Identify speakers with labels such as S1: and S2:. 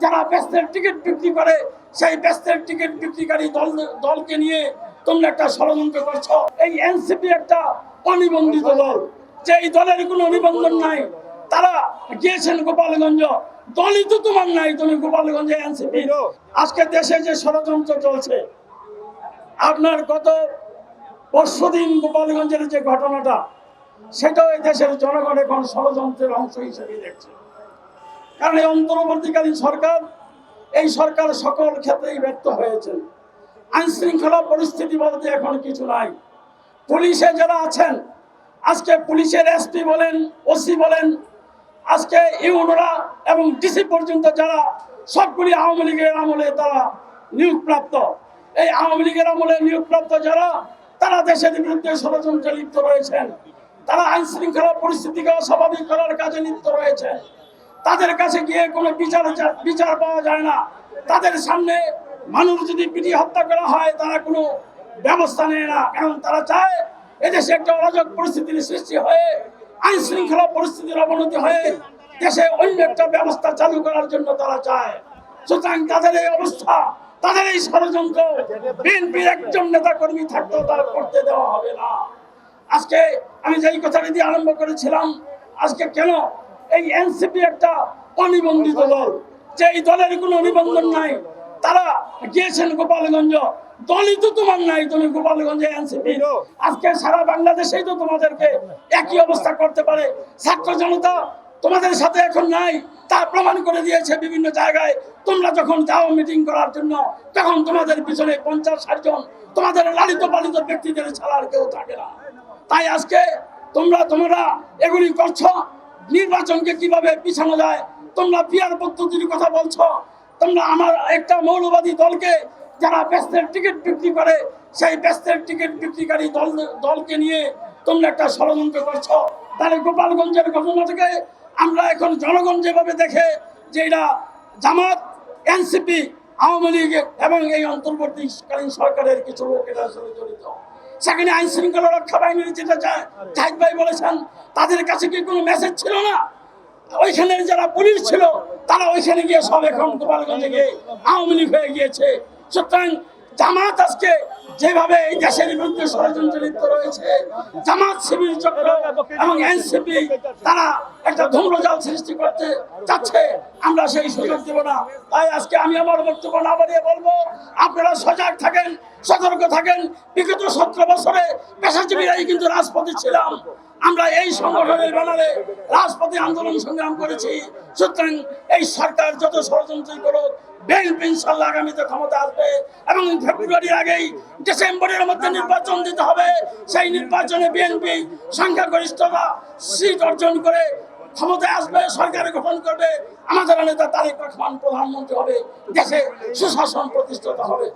S1: যারা ব্যস্তের টিকিট বিক্রি করে সেই ব্যস্তের টিকিট বিক্রিকারী দলকে নিয়ে তোমরা একটা ষড়যন্ত্র করছো। এই এনসিপি একটা অনিবন্ধিত দল, যেই দলের কোনো নিবন্ধন নাই। তারা গিয়েছেন গোপালগঞ্জ, দলই তো তোমার নাই, তুমি গোপালগঞ্জে এনসিপি। আজকে দেশে যে ষড়যন্ত্র চলছে, আপনার গত পরশুদিন গোপালগঞ্জের যে ঘটনাটা, সেটাও এই দেশের জনগণ এখন ষড়যন্ত্রের অংশ হিসেবে দেখছে। কারণ এই অন্তর্বর্তীকালীন সরকার, এই সরকার সকল ক্ষেত্রেই ব্যর্থ হয়েছে। আইন শৃঙ্খলা পরিস্থিতি বলতে এখন কিছু নাই। পুলিশে যারা আছেন, আজকে পুলিশের এসপি বলেন, ওসি বলেন, আজকে ইউনোরা এবং ডিসি পর্যন্ত যারা, সবগুলি আওয়ামী লীগের আমলে তারা নিয়োগপ্রাপ্ত। এই আওয়ামী লীগের আমলে নিয়োগপ্রাপ্ত যারা, তারা দেশের বিরুদ্ধে ষড়যন্ত্রে লিপ্ত রয়েছেন। তারা আইন শৃঙ্খলা পরিস্থিতিকে অস্বাভাবিক করার কাজে লিপ্ত রয়েছে। তাদের কাছে গিয়ে কোনো বিচার পাওয়া যায় না। তাদের সামনে মানুষ যদি পিটিয়ে হত্যা করা হয়, তারা কোনো ব্যবস্থা নেয় না। কারণ তারা চায় এদেশে একটা অরাজক পরিস্থিতির সৃষ্টি হয়ে, আইন শৃঙ্খলা পরিস্থিতির অবনতি হয়ে দেশে অন্য একটা ব্যবস্থা চালু করার জন্য তারা চায়। সুতরাং তাদের এই অবস্থা, তাদের এই ষড়যন্ত্র বিএনপির একজন নেতা কর্মী থাকতেও তারা করতে দেওয়া হবে না। আজকে আমি যেই কথাটি দিয়ে আরম্ভ করেছিলাম, আজকে কেন এই এনসিপি একটা অনিবন্ধিত দল, যে এই দলের কোনো নিবন্ধন নাই। তারা গিয়েছেন গোপালগঞ্জ, দলই তো তোমার নাই, তুমি গোপালগঞ্জে এনসিপি। আজকে সারা বাংলাদেশেই তো তোমাদেরকে একই অবস্থা করতে পারে। ছাত্র জনতা তোমাদের সাথে এখন নাই, তা প্রমাণ করে দিয়েছে বিভিন্ন জায়গায়। তোমরা যখন যাও মিটিং করার জন্য, তখন তোমাদের পিছনে 50-60 জন তোমাদের লালিত পালিত ব্যক্তিদের ছাড়ার কেউ থাকে না। তাই আজকে তোমরা এগুলি করছো। নির্বাচনকে কিভাবে পিছানো যায়, তোমরা পিয়ার পদ্ধতির কথা বলছো। তোমরা আমার একটা মৌলবাদী দলকে, যারা ব্যস্তের টিকিট বিক্রি করে সেই ব্যস্তের টিকিট বিক্রিকারী দলকে নিয়ে তোমরা একটা ষড়যন্ত্র করছো। তাহলে গোপালগঞ্জের ঘটনা থেকে আমরা এখন জনগণ যেভাবে দেখে যে এটা জামাত, এনসিপি, আওয়ামী লীগ এবং এই অন্তর্বর্তীকালীন সরকারের কিছু লোক এটার সাথে জড়িত। সেখানে আইন শৃঙ্খলা রক্ষা বাহিনীর যেটা জাহিদ ভাই বলেছেন, তাদের কাছে কি কোনো মেসেজ ছিল না? ওইখানে যারা পুলিশ ছিল, তারা ওইখানে গিয়ে সব এখন গোপালগঞ্জে গিয়ে আওয়ামী লীগ হয়ে গিয়েছে। সুতরাং জামাত আজকে যেভাবে এই দেশের বিরুদ্ধে ষড়যন্ত্রে লিপ্ত রয়েছে, জামাত শিবির চক্র এবং এনসিপি তারা একটা ধূম্রজাল সৃষ্টি করতে চাচ্ছে, আমরা সেই সুযোগ দেব না। তাই আজকে আমি আমার বক্তব্য না বাড়িয়ে বলবো, আপনারা সজাগ থাকেন, সতর্ক থাকেন। বিগত 17 বছরে পেশাজীবীরাই কিন্তু রাজপথে ছিলাম। আমরা এই সংগঠনের ব্যানারে রাজপথে আন্দোলন সংগ্রাম করেছি। সুতরাং এই সরকার যত ষড়যন্ত্রই করুক, বিএনপি ইনশাআল্লাহ আগামীতে ক্ষমতা আসবে এবং ফেব্রুয়ারির আগেই ডিসেম্বরের মধ্যে নির্বাচন দিতে হবে। সেই নির্বাচনে বিএনপি সংখ্যাগরিষ্ঠতা সিট অর্জন করে ক্ষমতায় আসবে, সরকার গঠন করবে। আমাদের নেতা তারেক রহমান প্রধানমন্ত্রী হবে, দেশে সুশাসন প্রতিষ্ঠিত হবে।